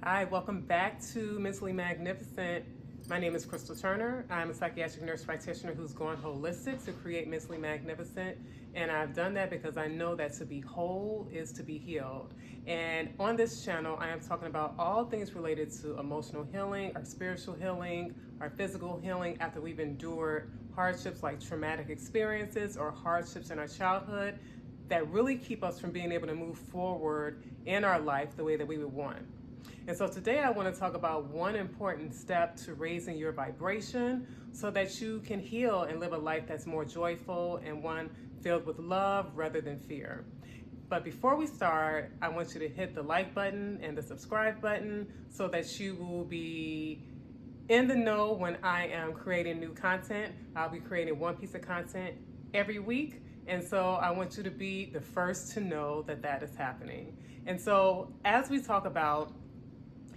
Hi, welcome back to Mentally Magnificent. My name is Crystal Turner. I'm a psychiatric nurse practitioner who's gone holistic to create Mentally Magnificent. And I've done that because I know that to be whole is to be healed. And on this channel, I am talking about all things related to emotional healing, our spiritual healing, our physical healing after we've endured hardships like traumatic experiences or hardships in our childhood that really keep us from being able to move forward in our life the way that we would want. And so today I want to talk about one important step to raising your vibration so that you can heal and live a life that's more joyful and one filled with love rather than fear. But before we start, I want you to hit the like button and the subscribe button so that you will be in the know when I am creating new content. I'll be creating one piece of content every week. And so I want you to be the first to know that that is happening. And so as we talk about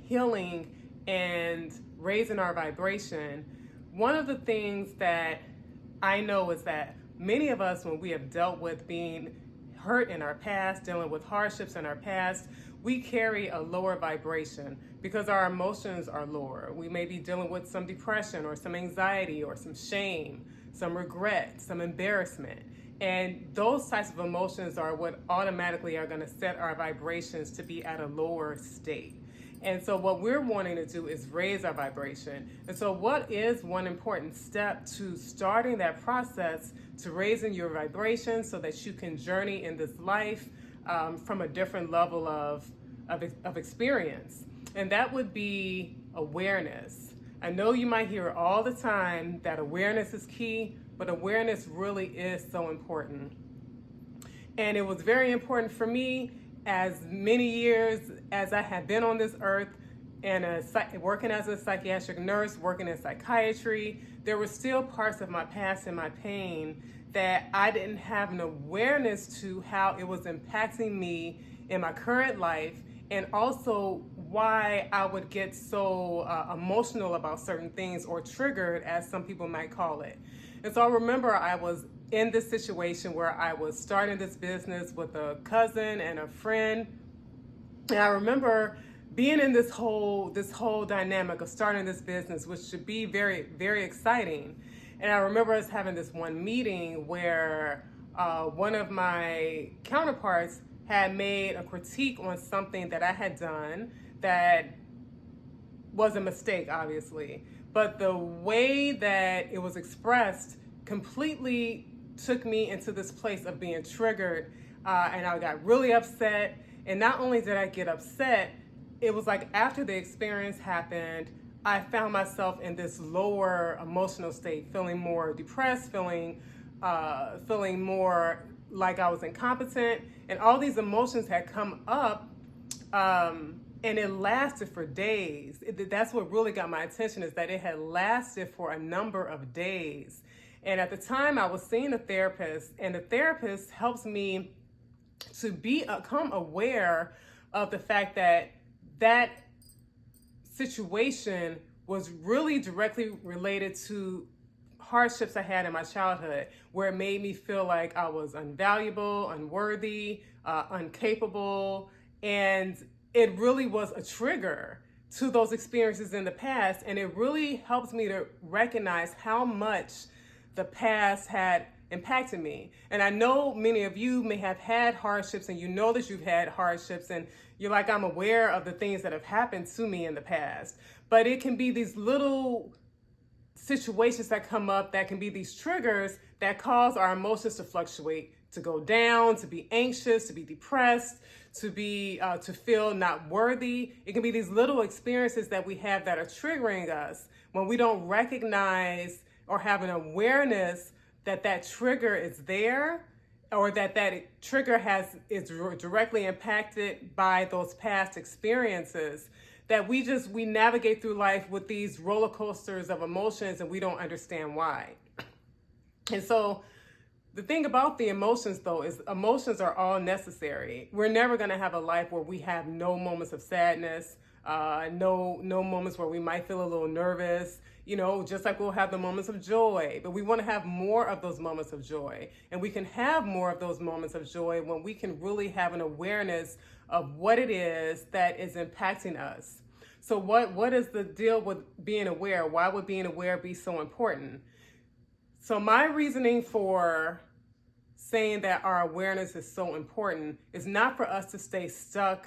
healing and raising our vibration, one of the things that I know is that many of us, when we have dealt with being hurt in our past, dealing with hardships in our past, we carry a lower vibration because our emotions are lower. We may be dealing with some depression or some anxiety or some shame, some regret, some embarrassment. And those types of emotions are what automatically are going to set our vibrations to be at a lower state. And so what we're wanting to do is raise our vibration. And so what is one important step to starting that process to raising your vibration so that you can journey in this life from a different level of experience? And that would be awareness. I know you might hear all the time that awareness is key, but awareness really is so important. And it was very important for me as many years as I have been on this earth and working as a psychiatric nurse, working in psychiatry, there were still parts of my past and my pain that I didn't have an awareness to how it was impacting me in my current life, and also why I would get so emotional about certain things, or triggered, as some people might call it. And so I remember I was in this situation where I was starting this business with a cousin and a friend. And I remember being in this whole dynamic of starting this business, which should be very, very exciting. And I remember us having this one meeting where one of my counterparts had made a critique on something that I had done that was a mistake, obviously. But the way that it was expressed completely took me into this place of being triggered, and I got really upset. And not only did I get upset, it was like after the experience happened, I found myself in this lower emotional state, feeling more depressed, feeling more like I was incompetent, and all these emotions had come up, and it lasted for days. That's what really got my attention, is that it had lasted for a number of days. And at the time I was seeing a therapist, and the therapist helps me to become aware of the fact that that situation was really directly related to hardships I had in my childhood, where it made me feel like I was unvaluable, unworthy, incapable, and it really was a trigger to those experiences in the past. And it really helps me to recognize how much the past had impacted me. And I know many of you may have had hardships, and you know that you've had hardships, and you're like, I'm aware of the things that have happened to me in the past. But it can be these little situations that come up that can be these triggers that cause our emotions to fluctuate, to go down, to be anxious, to be depressed, to feel not worthy. It can be these little experiences that we have that are triggering us when we don't recognize or have an awareness that that trigger is there, or that trigger is directly impacted by those past experiences, that we navigate through life with these roller coasters of emotions, and we don't understand why. And so the thing about the emotions, though, is emotions are all necessary. We're never going to have a life where we have no moments of sadness, no moments where we might feel a little nervous, just like we'll have the moments of joy. But we want to have more of those moments of joy. And we can have more of those moments of joy when we can really have an awareness of what it is that is impacting us. So what is the deal with being aware? Why would being aware be so important? So my reasoning for saying that our awareness is so important is not for us to stay stuck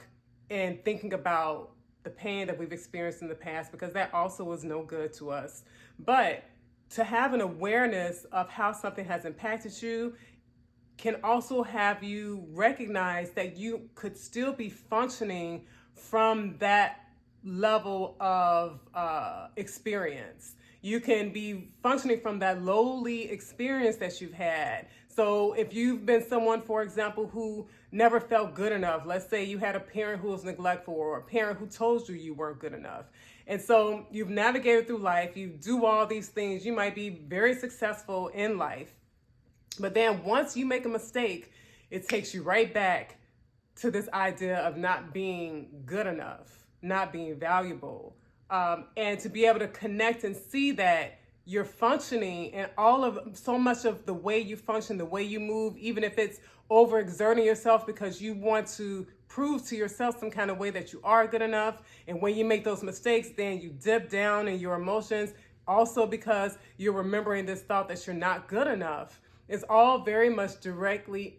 in thinking about the pain that we've experienced in the past, because that also is no good to us. But to have an awareness of how something has impacted you can also have you recognize that you could still be functioning from that level of experience. You can be functioning from that lowly experience that you've had. So if you've been someone, for example, who never felt good enough, let's say you had a parent who was neglectful, or a parent who told you you weren't good enough. And so you've navigated through life, you do all these things, you might be very successful in life. But then once you make a mistake, it takes you right back to this idea of not being good enough, not being valuable. And to be able to connect and see that you're functioning, and all of so much of the way you function, the way you move, even if it's overexerting yourself because you want to prove to yourself some kind of way that you are good enough. And when you make those mistakes, then you dip down in your emotions, also because you're remembering this thought that you're not good enough. It's all very much directly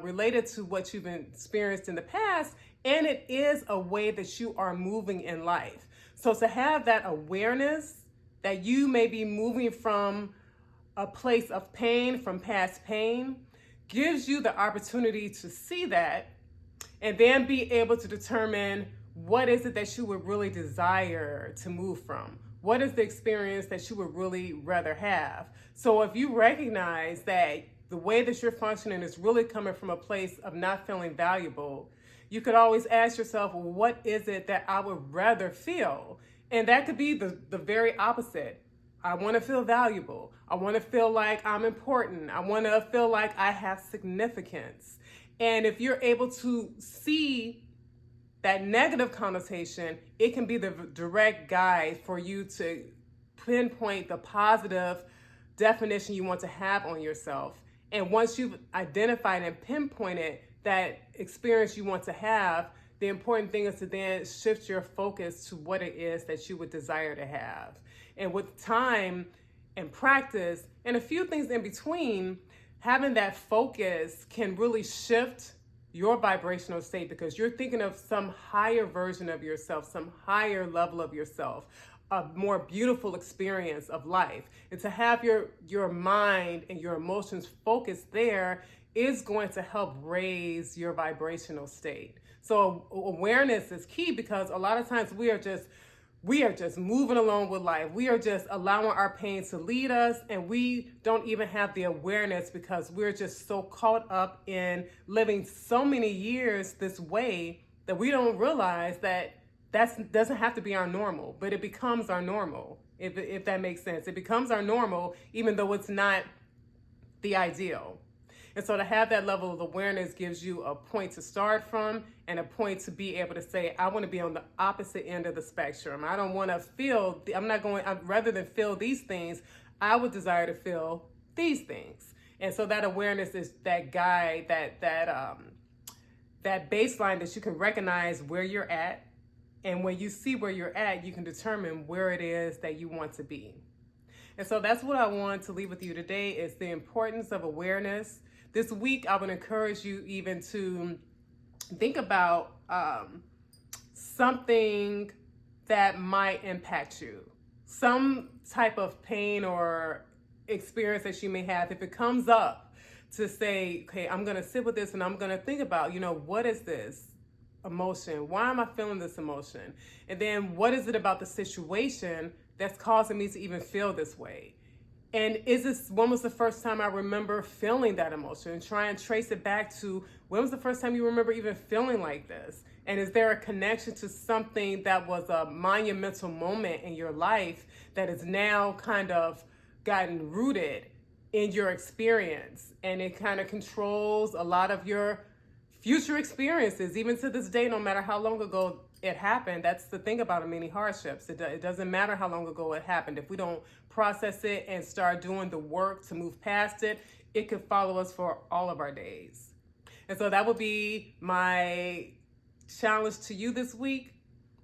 related to what you've experienced in the past, and it is a way that you are moving in life. So to have that awareness that you may be moving from a place of pain, from past pain, gives you the opportunity to see that and then be able to determine what is it that you would really desire to move from. What is the experience that you would really rather have? So if you recognize that the way that you're functioning is really coming from a place of not feeling valuable, you could always ask yourself, well, what is it that I would rather feel? And that could be the very opposite. I want to feel valuable. I want to feel like I'm important. I want to feel like I have significance. And if you're able to see that negative connotation, it can be the direct guide for you to pinpoint the positive definition you want to have on yourself. And once you've identified and pinpointed that experience you want to have, the important thing is to then shift your focus to what it is that you would desire to have. And with time and practice and a few things in between, having that focus can really shift your vibrational state, because you're thinking of some higher version of yourself, some higher level of yourself, a more beautiful experience of life. And to have your mind and your emotions focused there is going to help raise your vibrational state. So awareness is key, because a lot of times we are just moving along with life. We are just allowing our pain to lead us, and we don't even have the awareness because we're just so caught up in living so many years this way that we don't realize that doesn't have to be our normal, but it becomes our normal, if that makes sense. It becomes our normal, even though it's not the ideal. And so to have that level of awareness gives you a point to start from and a point to be able to say, I want to be on the opposite end of the spectrum. I don't want to feel, rather than feel these things, I would desire to feel these things. And so that awareness is that guide, that baseline that you can recognize where you're at. And when you see where you're at, you can determine where it is that you want to be. And so that's what I want to leave with you today, is the importance of awareness. This week, I would encourage you even to think about something that might impact you. Some type of pain or experience that you may have. If it comes up, to say, okay, I'm going to sit with this and I'm going to think about, what is this emotion? Why am I feeling this emotion? And then what is it about the situation that's causing me to even feel this way? And when was the first time I remember feeling that emotion? And try and trace it back to, when was the first time you remember even feeling like this? And is there a connection to something that was a monumental moment in your life that is now kind of gotten rooted in your experience? And it kind of controls a lot of your future experiences, even to this day, no matter how long ago it happened. That's the thing about many hardships. It doesn't matter how long ago it happened. If we don't process it and start doing the work to move past it, it could follow us for all of our days. And so that would be my challenge to you this week.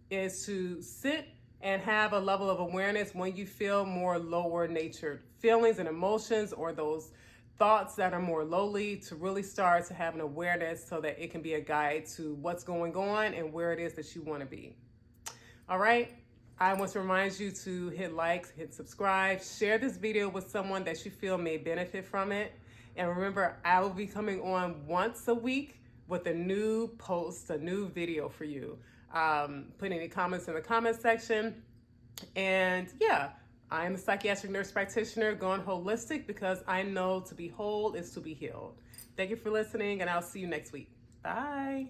is to sit and have a level of awareness when you feel more lower natured feelings and emotions, or those thoughts that are more lowly, to really start to have an awareness so that it can be a guide to what's going on and where it is that you want to be. All right. I want to remind you to hit like, hit subscribe, share this video with someone that you feel may benefit from it. And remember, I will be coming on once a week with a new post, a new video for you. Put any comments in the comment section. And yeah, I'm a psychiatric nurse practitioner going holistic because I know to be whole is to be healed. Thank you for listening, and I'll see you next week. Bye.